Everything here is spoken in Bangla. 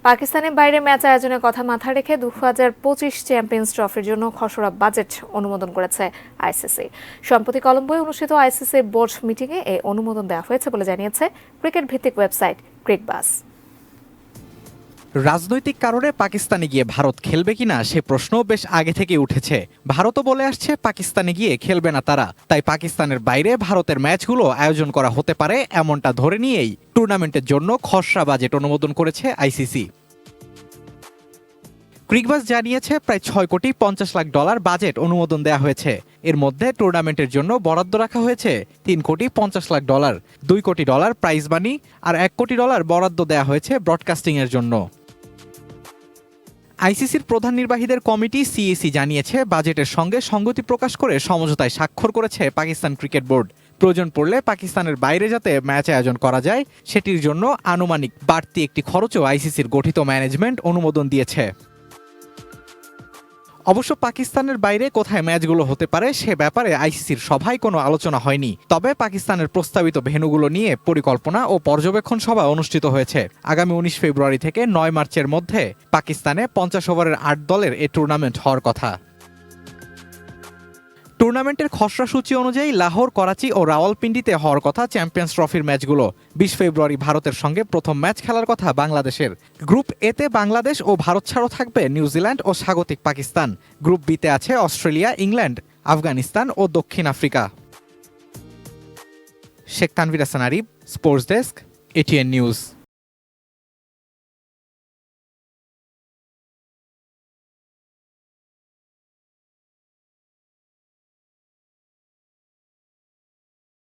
পাকিস্তানের বাইরে ম্যাচ আয়োজনের কথা মাথায় রেখে 2025 চ্যাম্পিয়ন্স ট্রফির জন্য খসড়া বাজেট অনুমোদন করেছে আইসিসি। সম্প্রতি কলম্বোয় অনুষ্ঠিত আইসিসি বোর্ড মিটিংয়ে এই অনুমোদন দেওয়া হয়েছে বলে জানিয়েছে ক্রিকেট ভিত্তিক ওয়েবসাইট ক্রিকবাস। রাজনৈতিক কারণে পাকিস্তানে গিয়ে ভারত খেলবে কিনা সে প্রশ্ন বেশ আগে থেকে উঠেছে। ভারতও বলে আসছে পাকিস্তানে গিয়ে খেলবে না তারা, তাই পাকিস্তানের বাইরে ভারতের ম্যাচগুলো আয়োজন করা হতে পারে এমনটা ধরে নিয়েই টুর্নামেন্টের জন্য খসড়া বাজেট অনুমোদন করেছে আইসিসি। ক্রিকবাস জানিয়েছে প্রায় $6.50 লাখ বাজেট অনুমোদন দেওয়া হয়েছে। এর মধ্যে টুর্নামেন্টের জন্য বরাদ্দ রাখা হয়েছে $3.50 লাখ, $2 কোটি প্রাইজ মানি আর $1 কোটি বরাদ্দ দেওয়া হয়েছে ব্রডকাস্টিং এর জন্য। আইসিসির প্রধান নির্বাহীদের কমিটি সিইসি জানিয়েছে বাজেটের সঙ্গে সঙ্গতি প্রকাশ করে সমঝোতায় স্বাক্ষর করেছে পাকিস্তান ক্রিকেট বোর্ড। প্রয়োজন পড়লে পাকিস্তানের বাইরে যাতে ম্যাচ আয়োজন করা যায় সেটির জন্য আনুমানিক বাড়তি একটি খরচও আইসিসির গঠিত ম্যানেজমেন্ট অনুমোদন দিয়েছে। অবশ্য পাকিস্তানের বাইরে কোথায় ম্যাচগুলো হতে পারে সে ব্যাপারে আইসিসির সভায় কোনো আলোচনা হয়নি। তবে পাকিস্তানের প্রস্তাবিত ভেন্যুগুলো নিয়ে পরিকল্পনা ও পর্যবেক্ষণ সভা অনুষ্ঠিত হয়েছে। আগামী 19 ফেব্রুয়ারি থেকে 9 মার্চের মধ্যে পাকিস্তানে 50 ওভারের 8 দলের এ টুর্নামেন্ট হওয়ার কথা। টুর্নামেন্টের খসড়া সূচি অনুযায়ী লাহোর, করাচি ও রাওয়ালপিন্ডিতে হওয়ার কথা চ্যাম্পিয়ন্স ট্রফির ম্যাচগুলো। 20 ফেব্রুয়ারি ভারতের সঙ্গে প্রথম ম্যাচ খেলার কথা বাংলাদেশের। গ্রুপ এতে বাংলাদেশ ও ভারত ছাড়াও থাকবে নিউজিল্যান্ড ও স্বাগতিক পাকিস্তান। গ্রুপ বিতে আছে অস্ট্রেলিয়া, ইংল্যান্ড, আফগানিস্তান ও দক্ষিণ Africa. Sheikh Tanvir Hasan Arif, sports desk, ATN news.